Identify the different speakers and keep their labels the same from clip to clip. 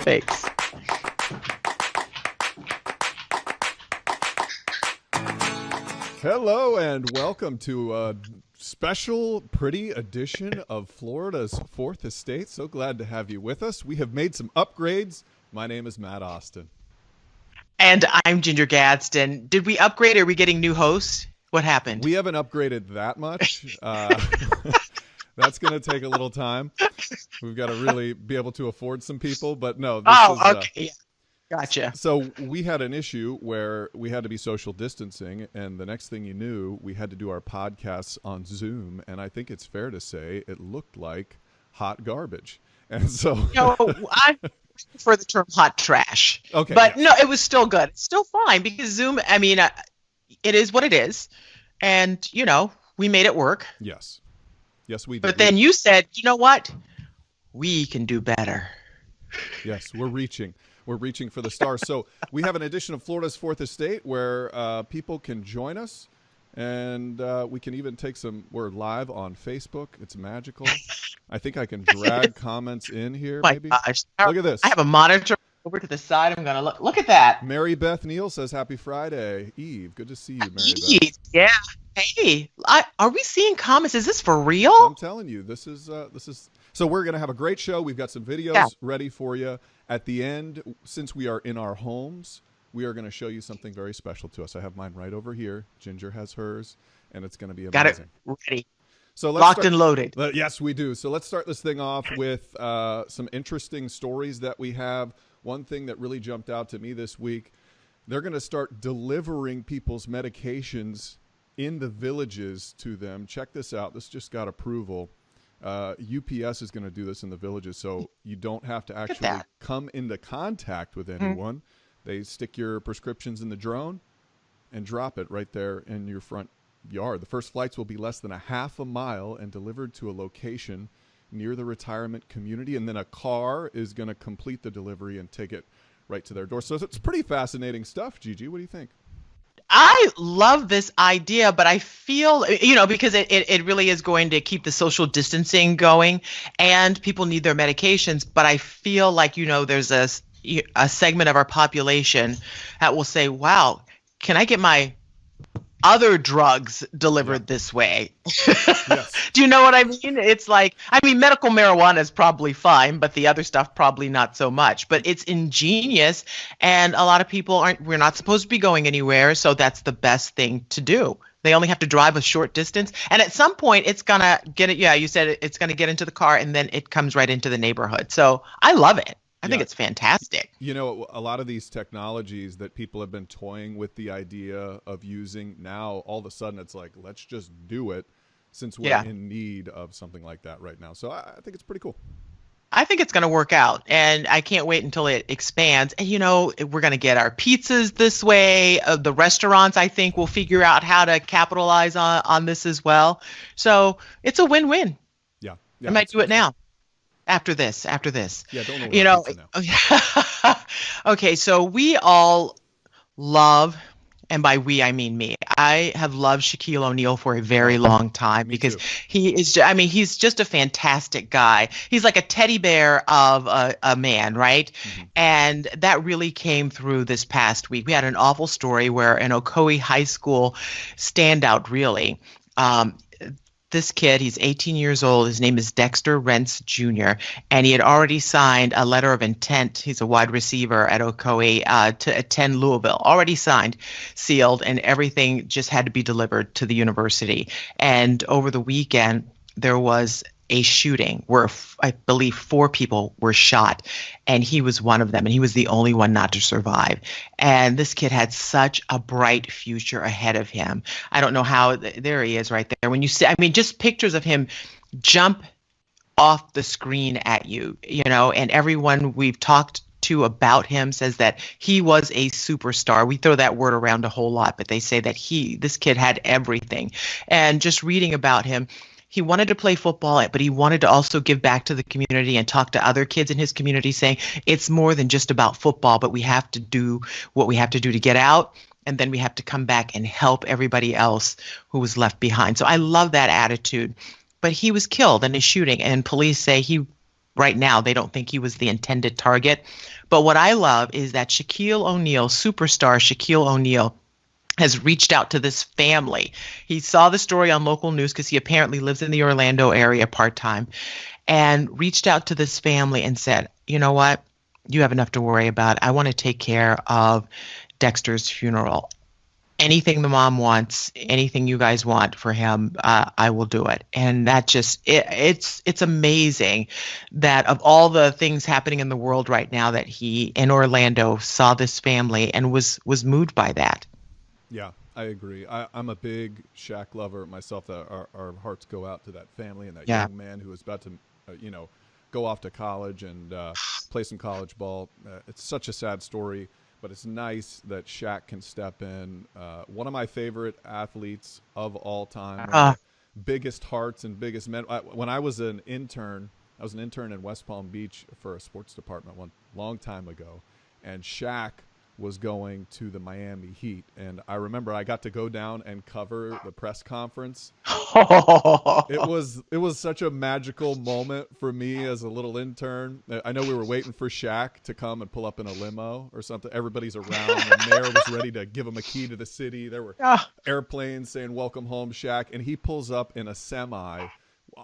Speaker 1: Thanks.
Speaker 2: Hello and welcome to a special, pretty edition of Florida's Fourth Estate. So glad to have you with us. We have made some upgrades. My name is Matt Austin.
Speaker 1: And I'm Ginger Gadsden. Did we upgrade? Are we getting new hosts? What happened?
Speaker 2: We haven't upgraded that much. That's going to take a little time. We've got to really be able to afford some people. But no,
Speaker 1: okay. Gotcha.
Speaker 2: So we had an issue where we had to be social distancing, and the next thing you knew, we had to do our podcasts on Zoom, and I think it's fair to say it looked like hot garbage. And so
Speaker 1: I prefer the term hot trash.
Speaker 2: Okay.
Speaker 1: But
Speaker 2: yes.
Speaker 1: no, it was still good. It's still fine because Zoom, I mean, it is what it is. And, we made it work.
Speaker 2: Yes. Yes, we did.
Speaker 1: But then you said, you know what? We can do better.
Speaker 2: Yes, we're reaching. We're reaching for the stars. So we have an edition of Florida's Fourth Estate where people can join us, and we can even take we're live on Facebook. It's magical. I think I can drag comments in here, maybe.
Speaker 1: Gosh.
Speaker 2: Look at this.
Speaker 1: I have a monitor over to the side. I'm going to look at that.
Speaker 2: Mary Beth Neal says, Happy Friday. Eve, good to see you, Mary Beth.
Speaker 1: Yeah. Hey, are we seeing comments? Is this for real?
Speaker 2: I'm telling you, this is. So we're going to have a great show. We've got some videos ready for you. At the end, since we are in our homes, we are going to show you something very special to us. I have mine right over here. Ginger has hers, and it's going to be amazing.
Speaker 1: Got it ready.
Speaker 2: So
Speaker 1: locked and loaded.
Speaker 2: Yes, we do. So let's start this thing off with some interesting stories that we have. One thing that really jumped out to me this week, they're going to start delivering people's medications in the villages to them. Check this out. This just got approval. UPS is going to do this in the villages, so you don't have to actually come into contact with anyone. Mm-hmm. They stick your prescriptions in the drone and drop it right there in your front yard. The first flights will be less than a half a mile and delivered to a location near the retirement community, and then a car is going to complete the delivery and take it right to their door. So it's pretty fascinating stuff. Gigi, what do you think?
Speaker 1: I love this idea, but I feel, because it really is going to keep the social distancing going, and people need their medications. But I feel like, there's a segment of our population that will say, wow, can I get my other drugs delivered this way? Yes. Do you know what I mean? It's like, medical marijuana is probably fine, but the other stuff probably not so much. But it's ingenious, and a lot of people we're not supposed to be going anywhere, so that's the best thing to do. They only have to drive a short distance, and at some point it's gonna get it. Yeah, you said it's gonna get into the car, and then it comes right into the neighborhood. So I love it. I think it's fantastic.
Speaker 2: A lot of these technologies that people have been toying with the idea of using, now all of a sudden it's like, let's just do it, since we're in need of something like that right now. So I think it's pretty cool.
Speaker 1: I think it's going to work out, and I can't wait until it expands. And, we're going to get our pizzas this way. The restaurants, I think, will figure out how to capitalize on this as well. So it's a win-win.
Speaker 2: Yeah.
Speaker 1: I might do it now. After this.
Speaker 2: Yeah, don't order pizza now.
Speaker 1: Okay, so we all love, and by we I mean me, I have loved Shaquille O'Neal for a very long time because he is, he's just a fantastic guy. He's like a teddy bear of a man, right? Mm-hmm. And that really came through this past week. We had an awful story where an Ocoee High School standout, really, this kid, he's 18 years old. His name is Dexter Rentz Jr., and he had already signed a letter of intent. He's a wide receiver at Ocoee to attend Louisville. Already signed, sealed, and everything just had to be delivered to the university. And over the weekend, there was a shooting where I believe 4 people were shot, and he was one of them, and he was the only one not to survive. And this kid had such a bright future ahead of him. I don't know how, there he is right there. When you see, just pictures of him jump off the screen at you, and everyone we've talked to about him says that he was a superstar. We throw that word around a whole lot, but they say that this kid had everything. And just reading about him, he wanted to play football, but he wanted to also give back to the community and talk to other kids in his community, saying it's more than just about football, but we have to do what we have to do to get out. And then we have to come back and help everybody else who was left behind. So I love that attitude. But he was killed in a shooting, and police say he right now they don't think he was the intended target. But what I love is that Shaquille O'Neal, superstar Shaquille O'Neal, has reached out to this family. He saw the story on local news because he apparently lives in the Orlando area part time, and reached out to this family and said, you know what? You have enough to worry about. I want to take care of Dexter's funeral. Anything the mom wants, anything you guys want for him, I will do it. And that just it's amazing that of all the things happening in the world right now, that he in Orlando saw this family and was moved by that.
Speaker 2: Yeah, I agree. I'm a big Shaq lover myself. That our hearts go out to that family and that
Speaker 1: Yeah.
Speaker 2: young man who is about to, go off to college and play some college ball. It's such a sad story, but it's nice that Shaq can step in. One of my favorite athletes of all time, one
Speaker 1: Uh,
Speaker 2: of the biggest hearts and biggest men. When I was an intern, in West Palm Beach for a sports department one long time ago, and Shaq was going to the Miami Heat. And I remember I got to go down and cover the press conference. It was such a magical moment for me as a little intern. I know we were waiting for Shaq to come and pull up in a limo or something. Everybody's around. The mayor was ready to give him a key to the city. There were airplanes saying, "Welcome home, Shaq." And he pulls up in a semi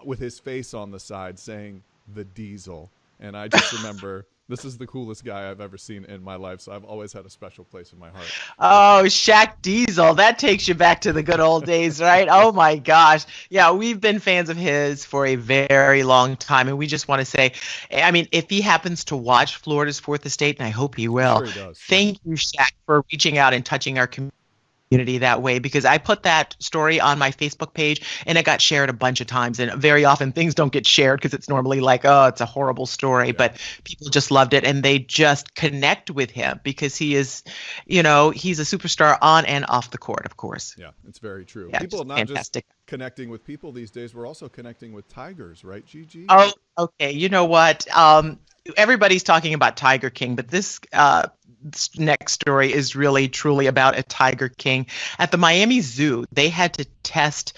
Speaker 2: with his face on the side saying, "The Diesel." And I just remember this is the coolest guy I've ever seen in my life. So I've always had a special place in my heart.
Speaker 1: Oh, Shaq Diesel. That takes you back to the good old days, right? Oh my gosh. Yeah, we've been fans of his for a very long time. And we just want to say, I mean, if he happens to watch Florida's Fourth Estate, and I hope he will,
Speaker 2: Sure he does.
Speaker 1: thank you, Shaq, for reaching out and touching our community that way, because I put that story on my Facebook page and it got shared a bunch of times, and very often things don't get shared because it's normally like, oh, it's a horrible story, but people just loved it and they just connect with him because he is, he's a superstar on and off the court, of course.
Speaker 2: Yeah, it's very true.
Speaker 1: Yeah,
Speaker 2: People
Speaker 1: just
Speaker 2: not
Speaker 1: fantastic.
Speaker 2: just connecting with people these days, we're also connecting with tigers, right, Gigi?
Speaker 1: Oh, okay. You know what? Everybody's talking about Tiger King, but this next story is really truly about a Tiger King. At the Miami Zoo, they had to test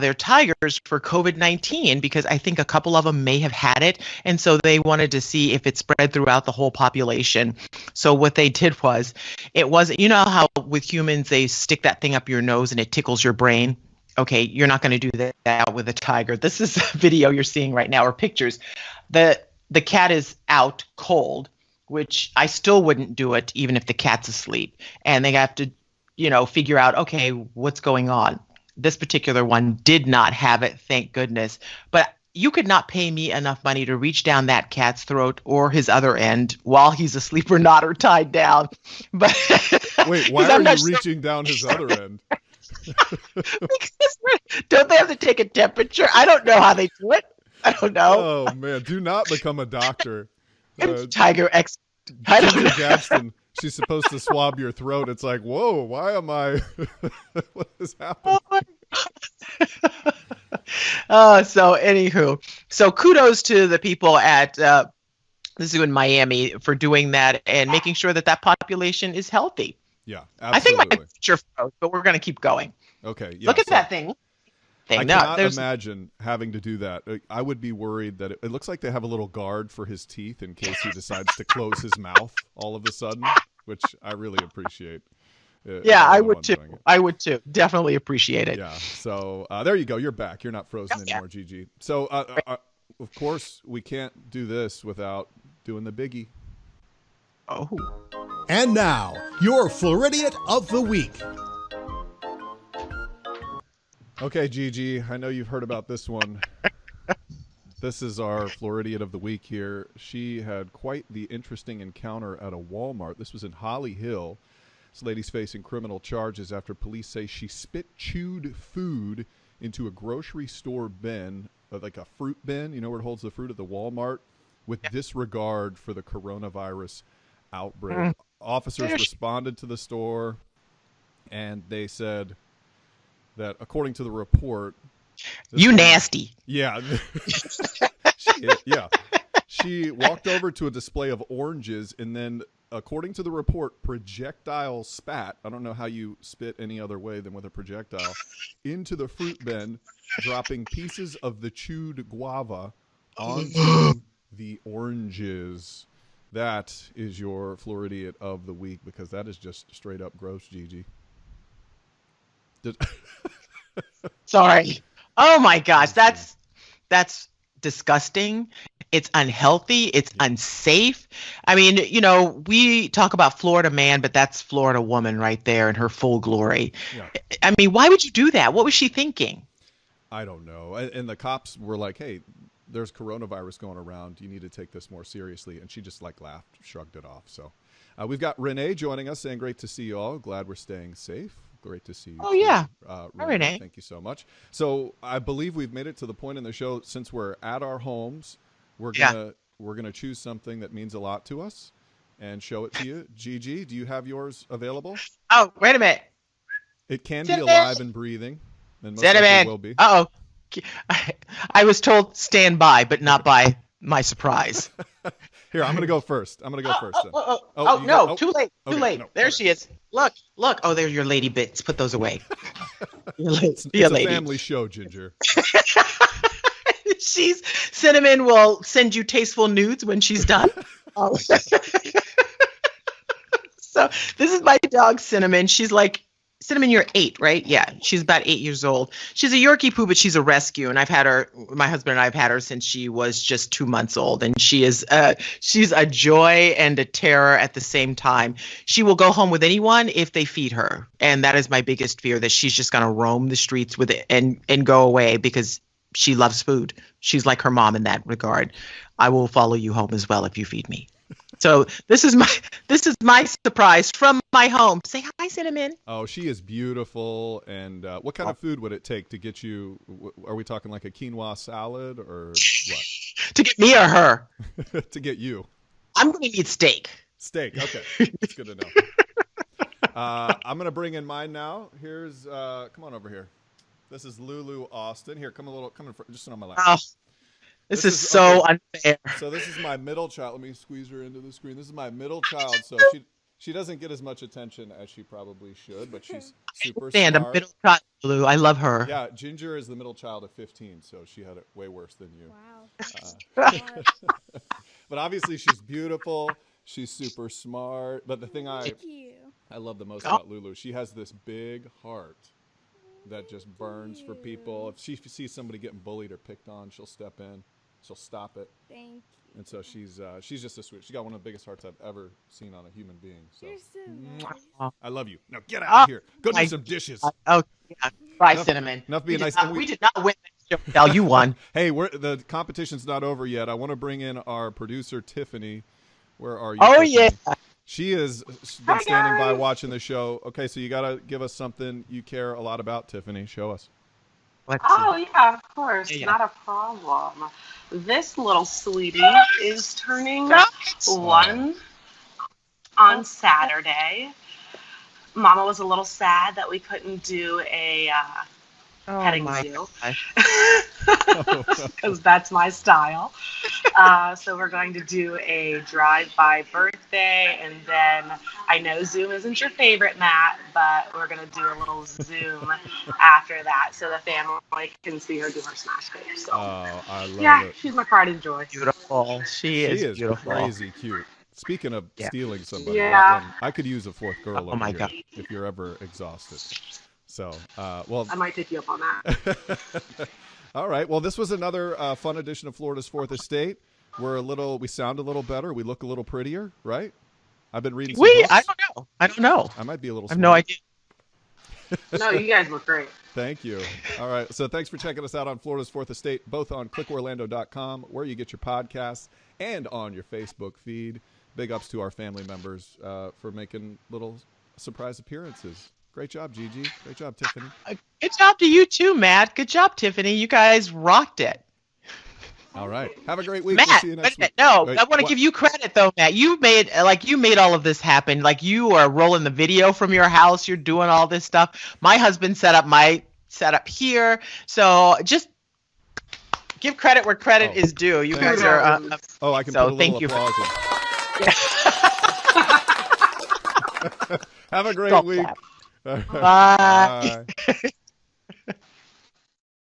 Speaker 1: their tigers for COVID-19 because I think a couple of them may have had it. And so they wanted to see if it spread throughout the whole population. So what they did was, it wasn't, you know how with humans, they stick that thing up your nose and it tickles your brain? Okay, you're not going to do that with a tiger. This is a video you're seeing right now, or pictures. The cat is out cold, which I still wouldn't do it even if the cat's asleep. And they have to, figure out, okay, what's going on. This particular one did not have it, thank goodness. But you could not pay me enough money to reach down that cat's throat or his other end while he's asleep or not, or tied down. But
Speaker 2: Wait, why are you reaching down his other end?
Speaker 1: Because don't they have to take a temperature? I don't know how they do it. I don't know.
Speaker 2: Oh man, do not become a doctor.
Speaker 1: Tiger X. I don't know.
Speaker 2: Gadsden, she's supposed to swab your throat. It's like, whoa, why am I? What is happening?
Speaker 1: So anywho, so kudos to the people at the zoo in Miami for doing that and making sure that population is healthy.
Speaker 2: Yeah,
Speaker 1: I think
Speaker 2: absolutely.
Speaker 1: my picture froze, but we're going to keep going.
Speaker 2: Okay. Yeah,
Speaker 1: Look at that thing.
Speaker 2: I cannot imagine having to do that. I would be worried that it looks like they have a little guard for his teeth in case he decides to close his mouth all of a sudden, which I really appreciate.
Speaker 1: Yeah, I would too. I would too. Definitely appreciate it.
Speaker 2: Yeah. So there you go. You're back. You're not frozen anymore, Gigi. So of course we can't do this without doing the biggie.
Speaker 1: Oh.
Speaker 3: And now, your Floridian of the Week.
Speaker 2: Okay, Gigi, I know you've heard about this one. This is our Floridian of the Week here. She had quite the interesting encounter at a Walmart. This was in Holly Hill. This lady's facing criminal charges after police say she spit chewed food into a grocery store bin, like a fruit bin, where it holds the fruit at the Walmart, with disregard for the coronavirus outbreak. Officers responded to the store, and they said that according to the report,
Speaker 1: you nasty.
Speaker 2: Yeah. She walked over to a display of oranges and then, according to the report, projectile spat. I don't know how you spit any other way than with a projectile into the fruit bin, dropping pieces of the chewed guava onto the oranges. That is your Floridian of the week, because that is just straight up gross, Gigi.
Speaker 1: Sorry. Oh my gosh, that's disgusting. It's unhealthy. It's unsafe. I mean, we talk about Florida man, but that's Florida woman right there in her full glory.
Speaker 2: Yeah.
Speaker 1: I mean, why would you do that? What was she thinking?
Speaker 2: I don't know. And the cops were like, hey, there's coronavirus going around. You need to take this more seriously. And she just laughed, shrugged it off. So we've got Renee joining us, saying great to see you all. Glad we're staying safe. Great to see you.
Speaker 1: Oh, yeah.
Speaker 2: Renee. Thank you so much. So I believe we've made it to the point in the show, since we're at our homes, we're gonna choose something that means a lot to us and show it to you. Gigi, do you have yours available?
Speaker 1: Oh, wait a minute.
Speaker 2: It can be alive and breathing. And most likely
Speaker 1: Cinnamon.
Speaker 2: will be.
Speaker 1: Uh-oh. I was told stand by, but not by my surprise.
Speaker 2: Here, I'm going to go first. Then.
Speaker 1: No, too late. Too
Speaker 2: Okay,
Speaker 1: late.
Speaker 2: no,
Speaker 1: There
Speaker 2: okay.
Speaker 1: she is. Look. Oh, there's your lady bits. Put those away.
Speaker 2: It's
Speaker 1: Be a
Speaker 2: a
Speaker 1: lady.
Speaker 2: family show, Ginger.
Speaker 1: Cinnamon will send you tasteful nudes when she's done. Oh. So this is my dog, Cinnamon. She's like, Cinnamon, you're 8, right? Yeah, she's about 8 years old. She's a Yorkie poo, but she's a rescue, and I've had her. My husband and I have had her since she was just 2 months old, and she's a joy and a terror at the same time. She will go home with anyone if they feed her, and that is my biggest fear, that she's just gonna roam the streets with it and go away, because she loves food. She's like her mom in that regard. I will follow you home as well if you feed me. So this is my surprise from my home. Say hi, Cinnamon.
Speaker 2: Oh, she is beautiful. And what kind of food would it take to get you? Are we talking like a quinoa salad or what?
Speaker 1: To get me or her?
Speaker 2: To get you.
Speaker 1: I'm going to need steak.
Speaker 2: Steak. Okay. That's good to know. I'm going to bring in mine now. Here's, come on over here. This is Lulu Austin. Here, come in front, just sit on my lap.
Speaker 1: Oh, this is so
Speaker 2: okay.
Speaker 1: unfair.
Speaker 2: So this is my middle child. Let me squeeze her into the screen. This is my middle child. So she doesn't get as much attention as she probably should, but she's super
Speaker 1: Stand a
Speaker 2: smart.
Speaker 1: middle child, Lou. I love her.
Speaker 2: Yeah, Ginger is the middle child of 15, so she had it way worse than you.
Speaker 4: Wow.
Speaker 2: But obviously she's beautiful. She's super smart. But the thing
Speaker 4: Thank you.
Speaker 2: I love the most about Lulu, she has this big heart that just burns for people. If she sees somebody getting bullied or picked on, she'll step in. She'll stop it.
Speaker 4: Thank you.
Speaker 2: And so she's just a sweet. She got one of the biggest hearts I've ever seen on a human being. So
Speaker 4: You're so
Speaker 2: mwah.
Speaker 4: nice.
Speaker 2: I love you. Now get out of here. Go do some dishes.
Speaker 1: Oh, yeah. Bye, Cinnamon.
Speaker 2: Enough being nice.
Speaker 1: We did not win that show. Val, you won.
Speaker 2: Hey, the competition's not over yet. I want to bring in our producer, Tiffany. Where are you?
Speaker 1: Oh,
Speaker 2: Tiffany?
Speaker 1: yeah.
Speaker 2: She's been standing by watching the show. Okay, so you got to give us something you care a lot about, Tiffany. Show us.
Speaker 1: Let's
Speaker 5: Oh,
Speaker 1: see.
Speaker 5: yeah, of course.
Speaker 1: Yeah.
Speaker 5: Not a problem. This little sweetie is turning
Speaker 1: Oh.
Speaker 5: 1 on Saturday. Mama was a little sad that we couldn't do a petting
Speaker 1: my
Speaker 5: zoo
Speaker 1: gosh.
Speaker 5: because that's my style. So we're going to do a drive-by birthday, and then I know Zoom isn't your favorite, Matt, but we're going to do a little Zoom after that so the family can see her do her smash cake. So
Speaker 2: I love
Speaker 5: yeah,
Speaker 2: it.
Speaker 5: she's my pride and joy.
Speaker 1: Beautiful. She is beautiful.
Speaker 2: Crazy cute. Speaking of stealing somebody,
Speaker 5: Yeah.
Speaker 2: that one, I could use a fourth girl
Speaker 1: Oh
Speaker 2: over
Speaker 1: my
Speaker 2: here
Speaker 1: God.
Speaker 2: if you're ever exhausted. So, well,
Speaker 5: I might take you up on that.
Speaker 2: all right. Well, this was another fun edition of Florida's Fourth Estate. We sound a little better. We look a little prettier, right? I've been reading some books.
Speaker 1: I don't know.
Speaker 2: I might be a little
Speaker 1: I have no
Speaker 2: smart.
Speaker 1: idea.
Speaker 5: No, you guys look great.
Speaker 2: Thank you. All right. So thanks for checking us out on Florida's Fourth Estate, both on clickorlando.com, where you get your podcasts, and on your Facebook feed. Big ups to our family members for making little surprise appearances. Great job, Gigi. Great job, Tiffany.
Speaker 1: Good job to you too, Matt. Good job, Tiffany. You guys rocked it.
Speaker 2: All right. Have a great week.
Speaker 1: Matt,
Speaker 2: We'll see you next
Speaker 1: wait a
Speaker 2: week.
Speaker 1: minute. No,
Speaker 2: Wait,
Speaker 1: I want to
Speaker 2: what?
Speaker 1: give you credit though, Matt. You made all of this happen. Like you are rolling the video from your house. You're doing all this stuff. My husband set up my setup here. So just give credit where credit is due. You
Speaker 2: Thank
Speaker 1: guys
Speaker 2: you.
Speaker 1: are.
Speaker 2: Oh, I can
Speaker 1: so
Speaker 2: put a
Speaker 1: thank
Speaker 2: little
Speaker 1: you.
Speaker 2: applause in. Have a great
Speaker 1: Stop
Speaker 2: week.
Speaker 1: that. Bye.
Speaker 2: Bye.